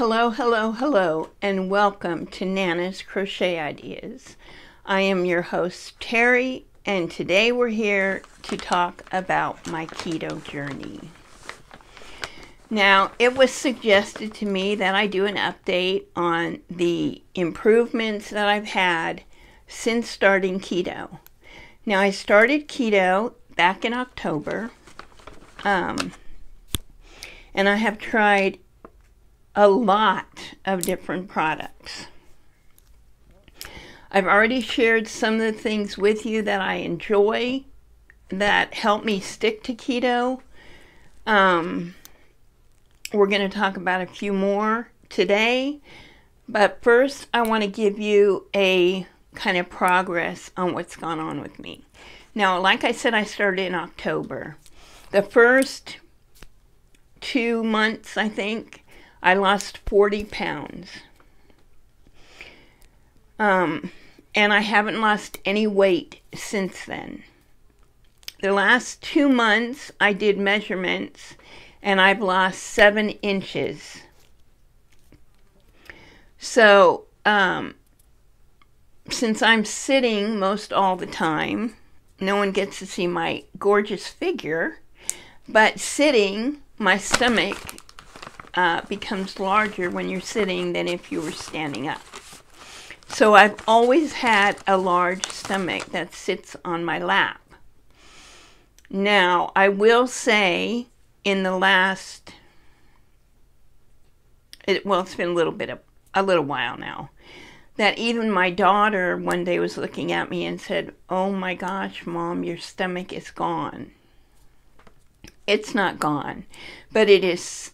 Hello, hello, hello, and welcome to Nana's Crochet Ideas. I am your host, Terry, and today we're here to talk about my keto journey. Now, it was suggested to me that I do an update on the improvements that I've had since starting keto. Now, I started keto back in October, and I have tried a lot of different products. I've already shared some of the things with you that I enjoy that help me stick to keto. We're going to talk about a few more today, but first I want to give you a kind of progress on what's gone on with me. Now, like I said, I started in October. The first 2 months, I think, I lost 40 pounds. And I haven't lost any weight since then. The last 2 months, I did measurements, and I've lost 7 inches. So, since I'm sitting most all the time, no one gets to see my gorgeous figure, but sitting, my stomach becomes larger when you're sitting than if you were standing up. So I've always had a large stomach that sits on my lap. Now, I will say in the last, it's been a little while now, that even my daughter one day was looking at me and said, "Oh my gosh, Mom, your stomach is gone." It's not gone, but it is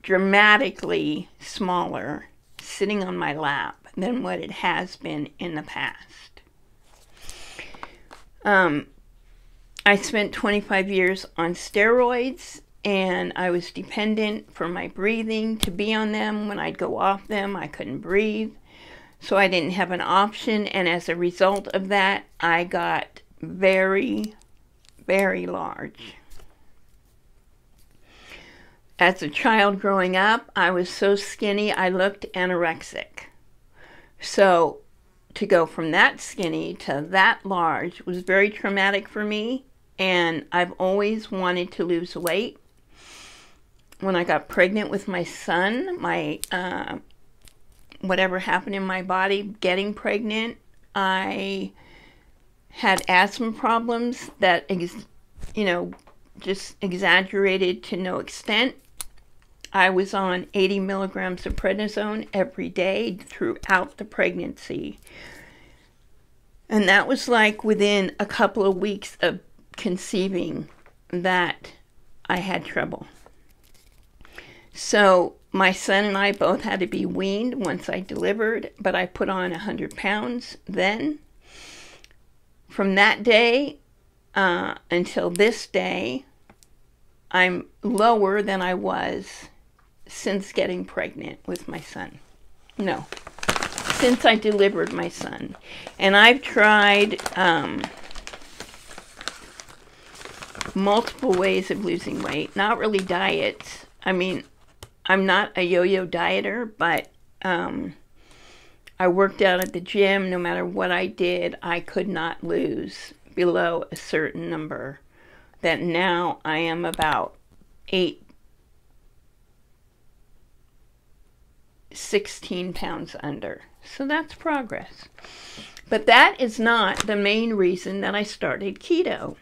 dramatically smaller sitting on my lap than what it has been in the past. I spent 25 years on steroids, and I was dependent for my breathing to be on them. When I'd go off them, I couldn't breathe, so I didn't have an option, and as a result of that, I got very, very large. As a child growing up, I was so skinny I looked anorexic. So to go from that skinny to that large was very traumatic for me, and I've always wanted to lose weight. When I got pregnant with my son, whatever happened in my body getting pregnant, I had asthma problems that just exaggerated to no extent. I was on 80 milligrams of prednisone every day throughout the pregnancy. And that was like within a couple of weeks of conceiving that I had trouble. So my son and I both had to be weaned once I delivered, but I put on 100 pounds then. From that day until this day, I'm lower than I was since getting pregnant with my son. No, since I delivered my son. And I've tried multiple ways of losing weight, not really diets. I mean, I'm not a yo-yo dieter, but I worked out at the gym. No matter what I did, I could not lose below a certain number. That now I am about 16 pounds under. So that's progress. But that is not the main reason that I started keto.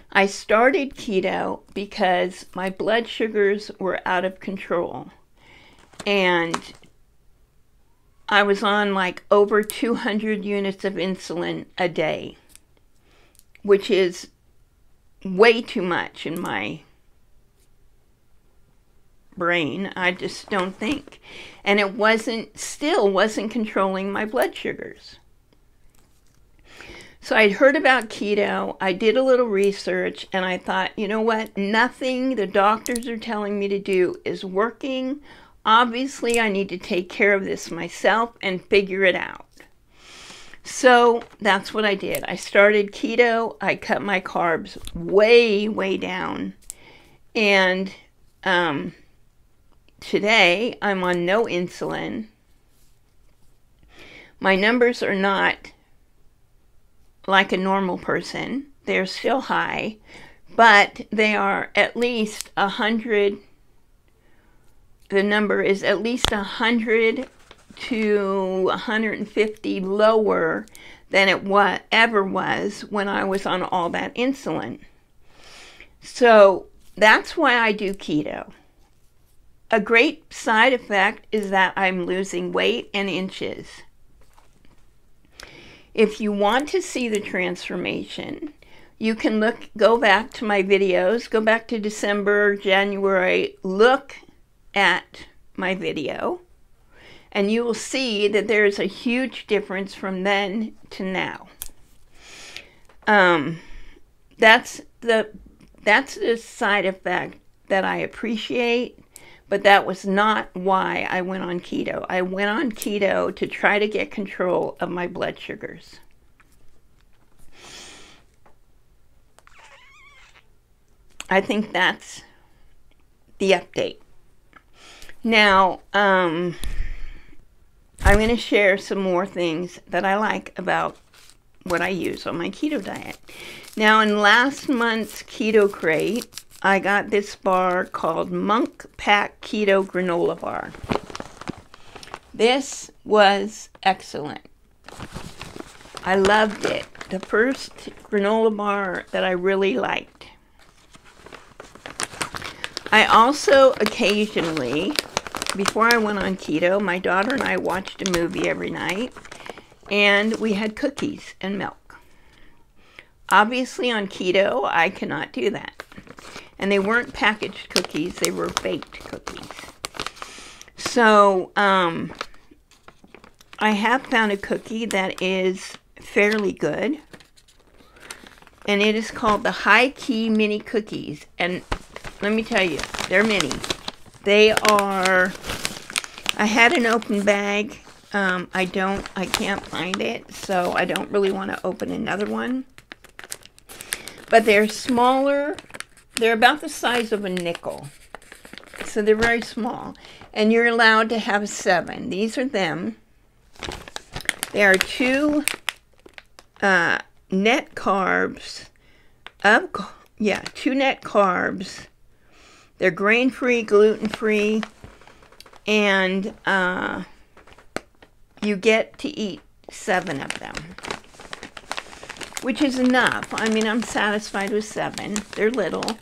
I started keto because my blood sugars were out of control. And I was on like over 200 units of insulin a day, which is way too much in my brain. I just don't think. And it still wasn't controlling my blood sugars. So I'd heard about keto, I did a little research, and I thought, you know what, nothing the doctors are telling me to do is working. Obviously, I need to take care of this myself and figure it out. So that's what I did. I started keto. I cut my carbs way, way down. And today I'm on no insulin. My numbers are not like a normal person. They're still high, but they are at least 100. The number is at least 100 to 150 lower than it ever was when I was on all that insulin. So that's why I do keto. A great side effect is that I'm losing weight and inches. If you want to see the transformation, you can go back to my videos, go back to December, January, look at my video, and you will see that there's a huge difference from then to now. That's the side effect that I appreciate, but that was not why I went on keto. I went on keto to try to get control of my blood sugars. I think that's the update. Now, I'm going to share some more things that I like about what I use on my keto diet. Now, in last month's Keto Crate, I got this bar called Monk Pack Keto Granola Bar. This was excellent. I loved it. The first granola bar that I really liked. I also occasionally, before I went on keto, my daughter and I watched a movie every night, and we had cookies and milk. Obviously on keto, I cannot do that. And they weren't packaged cookies, they were baked cookies. So, I have found a cookie that is fairly good, and it is called the High Key Mini Cookies, and let me tell you, they're mini. They are, I had an open bag. I can't find it, so I don't really want to open another one. But they're smaller. They're about the size of a nickel. So they're very small. And you're allowed to have 7. These are them. There are 2 net carbs. 2 net carbs. They're grain-free, gluten-free, and you get to eat 7 of them, which is enough. I mean, I'm satisfied with 7. They're little,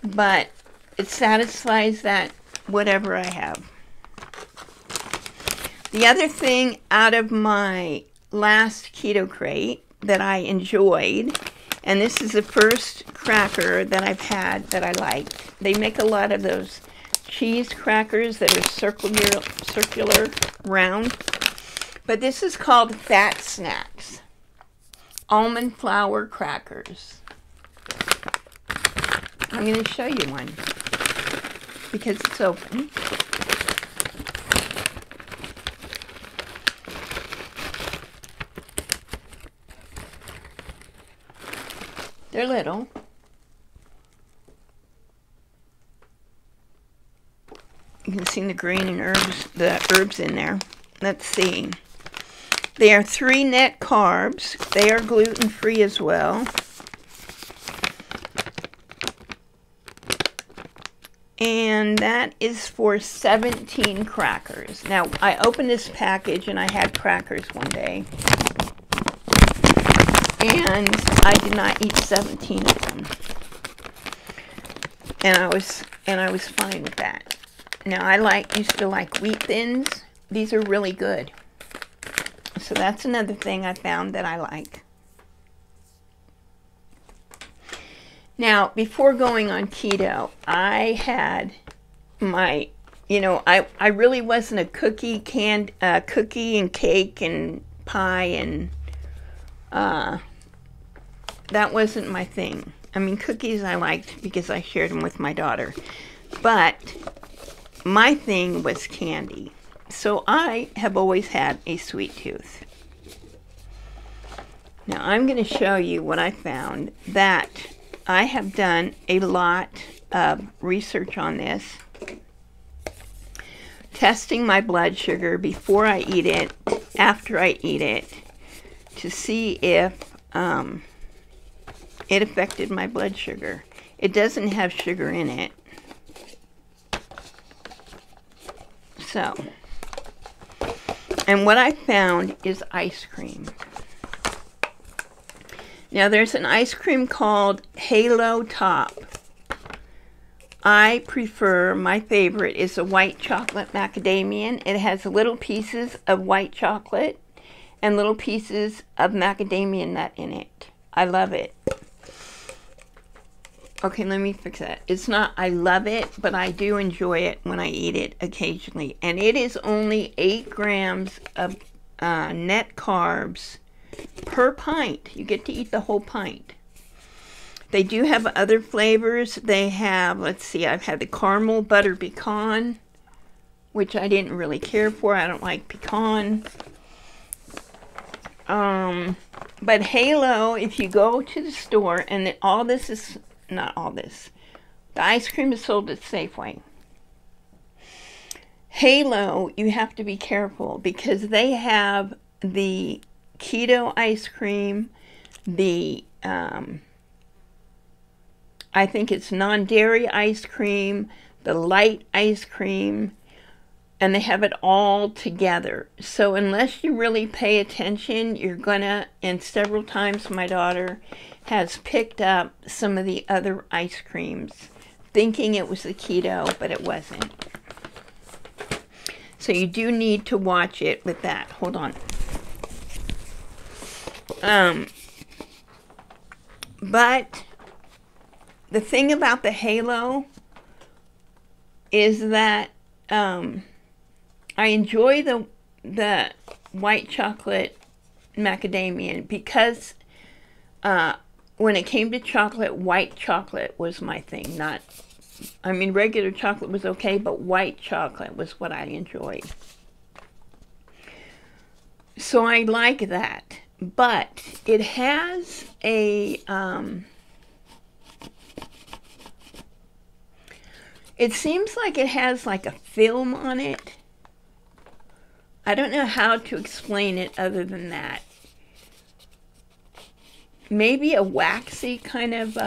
but it satisfies that whatever I have. The other thing out of my last Keto Crate that I enjoyed, and this is the first cracker that I've had that I liked. They make a lot of those cheese crackers that are circular, round. But this is called Fat Snacks. Almond flour crackers. I'm going to show you one because it's open. They're little. You can see the green and herbs in there. Let's see. They are 3 net carbs. They are gluten-free as well. And that is for 17 crackers. Now, I opened this package and I had crackers one day. And I did not eat 17 of them. And I was fine with that. Now, I used to like Wheat Thins. These are really good. So that's another thing I found that I like. Now, before going on keto, I had my, I really wasn't a cookie and cake and pie, and that wasn't my thing. I mean, cookies I liked because I shared them with my daughter. But my thing was candy. So I have always had a sweet tooth. Now I'm going to show you what I found. That I have done a lot of research on this. testing my blood sugar before I eat it, after I eat it, to see if it affected my blood sugar. It doesn't have sugar in it. So, and what I found is ice cream. Now there's an ice cream called Halo Top. I prefer, my favorite is a white chocolate macadamia. It has little pieces of white chocolate and little pieces of macadamia nut in it. I love it. Okay, let me fix that. It's not I love it, but I do enjoy it when I eat it occasionally. And it is only 8 grams of net carbs per pint. You get to eat the whole pint. They do have other flavors. They have, let's see, I've had the caramel butter pecan, which I didn't really care for. I don't like pecan. But Halo, if you go to the store, and all this is, not all this, the ice cream is sold at Safeway. Halo, you have to be careful because they have the keto ice cream, the I think it's non-dairy ice cream, the light ice cream, and they have it all together. So unless you really pay attention, you're gonna, and several times my daughter has picked up some of the other ice creams, thinking it was the keto, but it wasn't. So you do need to watch it with that. Hold on. But the thing about the Halo is that I enjoy the white chocolate macadamia because when it came to chocolate, white chocolate was my thing. Not, I mean, regular chocolate was okay, but white chocolate was what I enjoyed. So I like that. But it has a, it seems like it has like a film on it. I don't know how to explain it other than that. Maybe a waxy kind of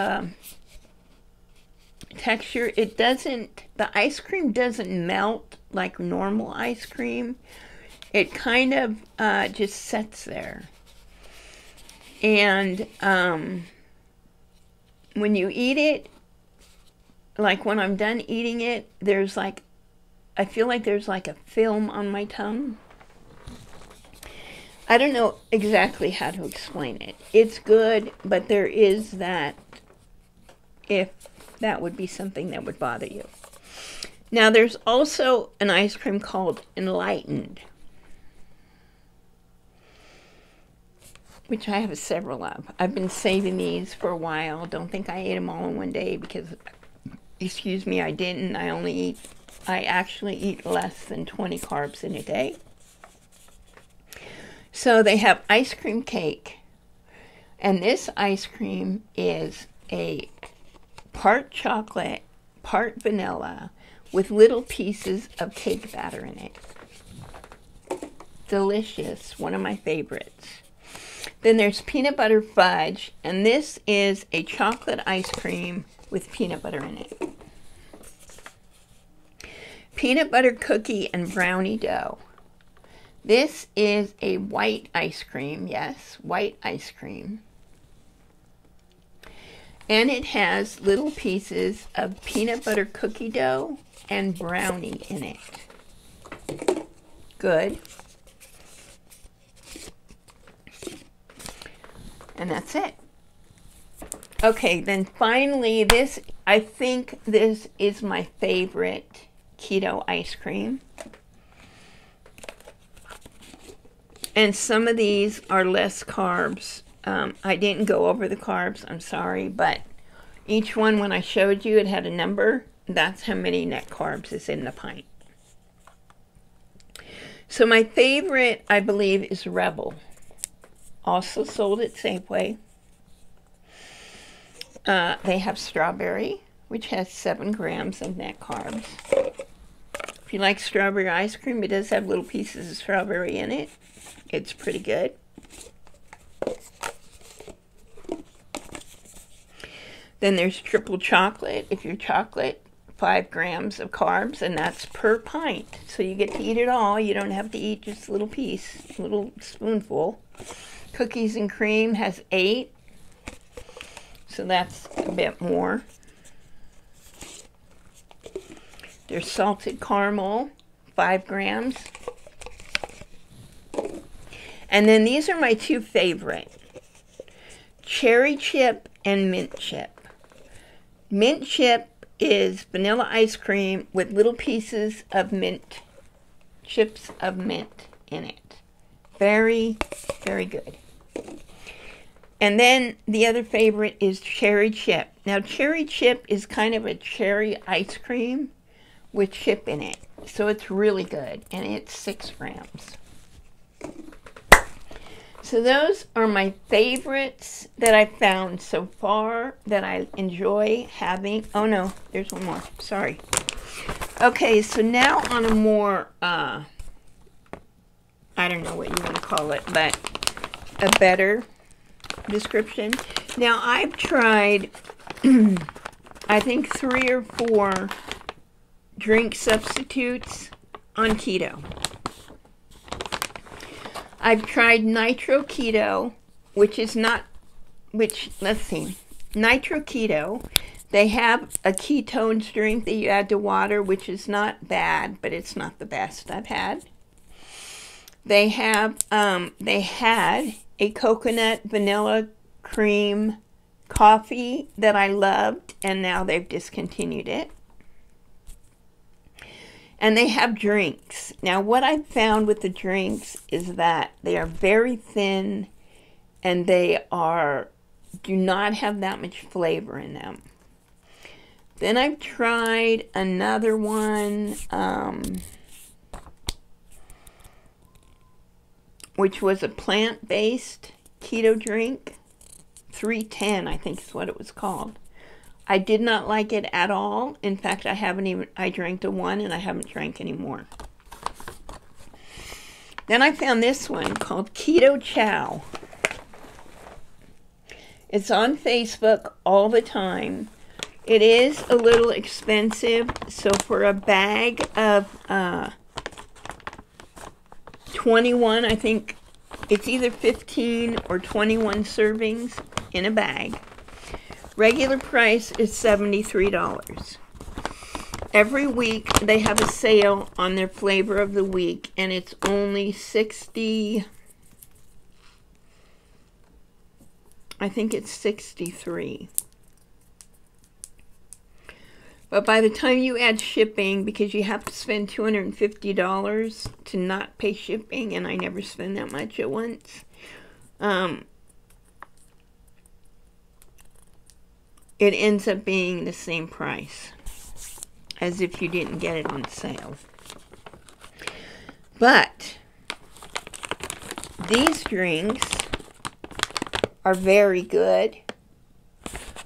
texture. It doesn't, the ice cream doesn't melt like normal ice cream. It kind of just sits there. And when you eat it, like when I'm done eating it, there's like, I feel like there's like a film on my tongue. I don't know exactly how to explain it. It's good, but there is that, if that would be something that would bother you. Now there's also an ice cream called Enlightened, which I have several of. I've been saving these for a while. Don't think I ate them all in one day because, excuse me, I didn't. I actually eat less than 20 carbs in a day. So they have ice cream cake. And this ice cream is a part chocolate, part vanilla, with little pieces of cake batter in it. Delicious. One of my favorites. Then there's peanut butter fudge, and this is a chocolate ice cream with peanut butter in it. Peanut butter cookie and brownie dough. This is a white ice cream, yes, white ice cream. And it has little pieces of peanut butter cookie dough and brownie in it. Good. And that's it. Okay, then finally this, I think this is my favorite keto ice cream. And some of these are less carbs. I didn't go over the carbs, I'm sorry, but each one, when I showed you, it had a number. That's how many net carbs is in the pint. So my favorite, I believe, is Rebel. Also sold at Safeway. They have strawberry, which has 7 grams of net carbs. If you like strawberry ice cream, it does have little pieces of strawberry in it. It's pretty good. Then there's triple chocolate. If you're chocolate, 5 grams of carbs, and that's per pint. So you get to eat it all. You don't have to eat just a little piece, a little spoonful. Cookies and cream has 8. So that's a bit more. There's salted caramel, 5 grams. And then these are my 2 favorite. Cherry chip and mint chip. Mint chip is vanilla ice cream with little pieces of mint, chips of mint in it. Very, very good. And then the other favorite is cherry chip. Now cherry chip is kind of a cherry ice cream with chip in it. So it's really good, and it's 6 grams. So those are my favorites that I found so far that I enjoy having. Oh no, there's one more. Sorry. Okay, so now on a more, I don't know what you want to call it, but a better description. Now I've tried, I think 3 or 4 drink substitutes on keto. I've tried Nitro Keto, which is not, let's see, Nitro Keto, they have a ketones drink that you add to water, which is not bad, but it's not the best I've had. They had a coconut vanilla cream coffee that I loved, and now they've discontinued it. And they have drinks. Now, what I've found with the drinks is that they are very thin and they do not have that much flavor in them. Then I've tried another one, which was a plant-based keto drink. 310, I think is what it was called. I did not like it at all. In fact, I drank the one and I haven't drank any more. Then I found this one called Keto Chow. It's on Facebook all the time. It is a little expensive, so for a bag of 21, I think it's either 15 or 21 servings in a bag. Regular price is $73. Every week they have a sale on their flavor of the week, and it's only 60, I think it's 63. But by the time you add shipping, because you have to spend $250 to not pay shipping, and I never spend that much at once, it ends up being the same price as if you didn't get it on sale. But these drinks are very good.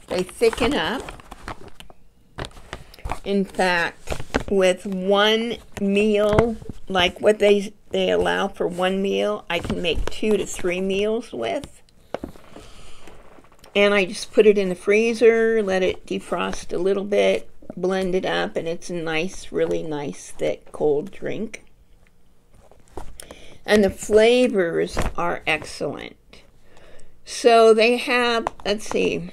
They thicken up. In fact, with one meal, like what they allow for one meal, I can make 2 to 3 meals with. And I just put it in the freezer, let it defrost a little bit, blend it up, and it's a nice, really nice, thick, cold drink. And the flavors are excellent. So they have, let's see,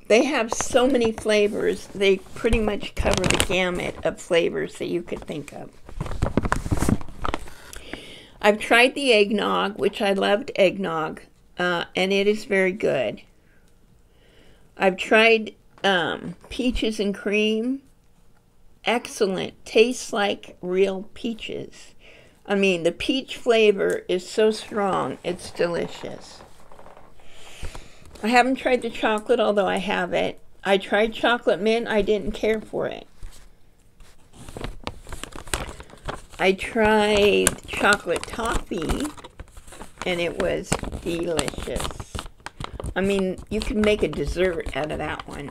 they have so many flavors, they pretty much cover the gamut of flavors that you could think of. I've tried the eggnog, which I loved eggnog. And it is very good. I've tried peaches and cream. Excellent. Tastes like real peaches. I mean, the peach flavor is so strong, it's delicious. I haven't tried the chocolate, although I have it. I tried chocolate mint. I didn't care for it. I tried chocolate toffee, and it was delicious. I mean, you can make a dessert out of that one.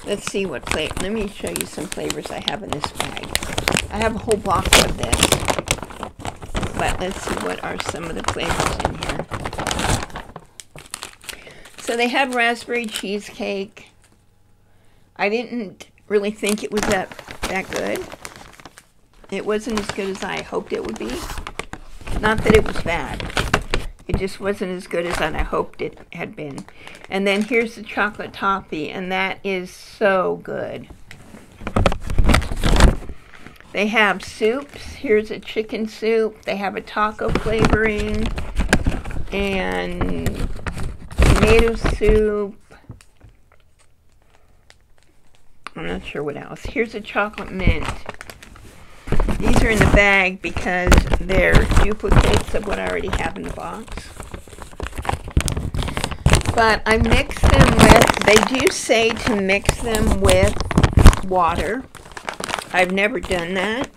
Let's see what flavor. Let me show you some flavors I have in this bag. I have a whole box of this. But let's see what are some of the flavors in here. So they have raspberry cheesecake. I didn't really think it was that good. It wasn't as good as I hoped it would be. Not that it was bad. It just wasn't as good as I hoped it had been. And then here's the chocolate toffee, and that is so good. They have soups. Here's a chicken soup. They have a taco flavoring and tomato soup. I'm not sure what else. Here's a chocolate mint. These are in the bag because they're duplicates of what I already have in the box. But I mix them with, they do say to mix them with water. I've never done that.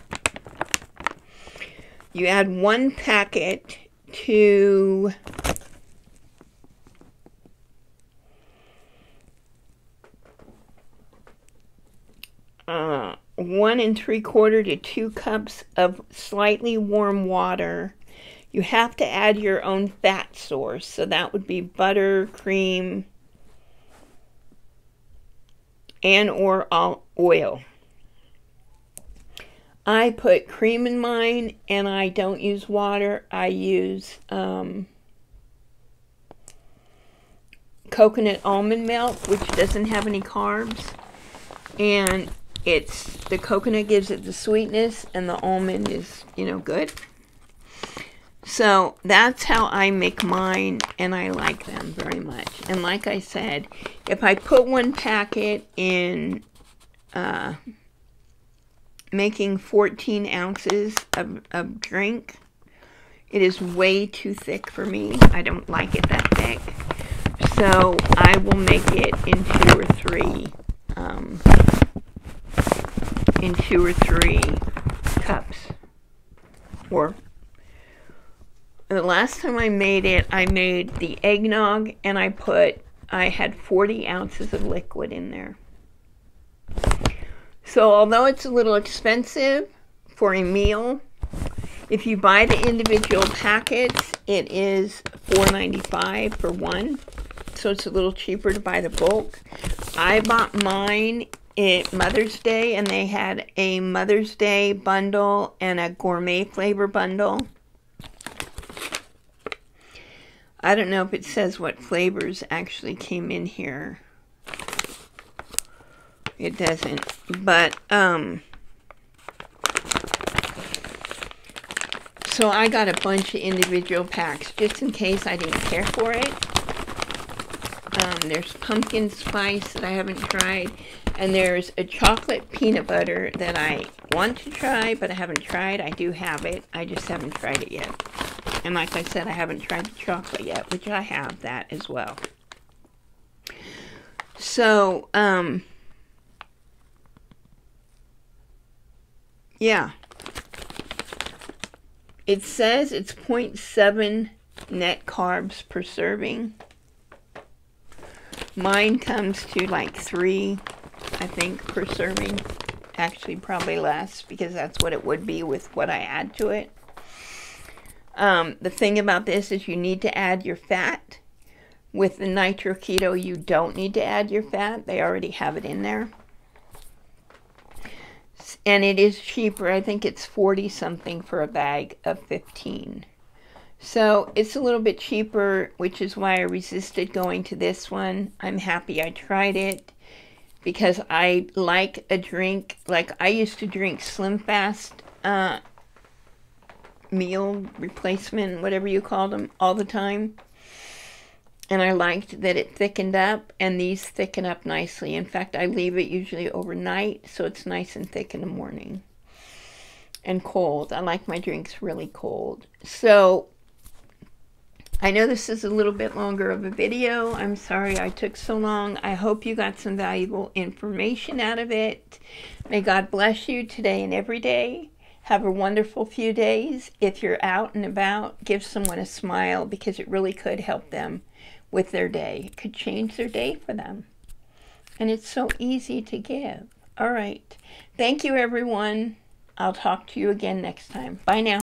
You add 1 packet to 1 3/4 to 2 cups of slightly warm water. You have to add your own fat source, so that would be butter, cream, and or oil. I put cream in mine, and I don't use water. I use coconut almond milk, which doesn't have any carbs, and the coconut gives it the sweetness, and the almond is, you know, good. So that's how I make mine, and I like them very much. And like I said, if I put 1 packet in making 14 ounces of drink, it is way too thick for me. I don't like it that thick. So I will make it in 2 or 3 cups. Or the last time I made it, I made the eggnog, and I had 40 ounces of liquid in there. So although it's a little expensive for a meal, if you buy the individual packets, it is $4.95 for one. So it's a little cheaper to buy the bulk. I bought mine at Mother's Day, and they had a Mother's Day bundle and a gourmet flavor bundle. I don't know if it says what flavors actually came in here. It doesn't, but so I got a bunch of individual packs just in case I didn't care for it. There's pumpkin spice that I haven't tried, and there's a chocolate peanut butter that I want to try, but I haven't tried. I do have it, I just haven't tried it yet. And like I said, I haven't tried the chocolate yet, which I have that as well. So, yeah. It says it's 0.7 net carbs per serving. Mine comes to like 3, I think, per serving. Actually, probably less, because that's what it would be with what I add to it. The thing about this is you need to add your fat. With the Nitro Keto, you don't need to add your fat. They already have it in there. And it is cheaper. I think it's 40 something for a bag of 15. So it's a little bit cheaper, which is why I resisted going to this one. I'm happy I tried it because I like a drink. Like I used to drink Slim Fast meal replacement, whatever you call them, all the time. And I liked that it thickened up, and these thicken up nicely. In fact, I leave it usually overnight, so it's nice and thick in the morning. And cold. I like my drinks really cold. So, I know this is a little bit longer of a video. I'm sorry I took so long. I hope you got some valuable information out of it. May God bless you today and every day. Have a wonderful few days. If you're out and about, give someone a smile, because it really could help them with their day. It could change their day for them. And it's so easy to give. All right. Thank you, everyone. I'll talk to you again next time. Bye now.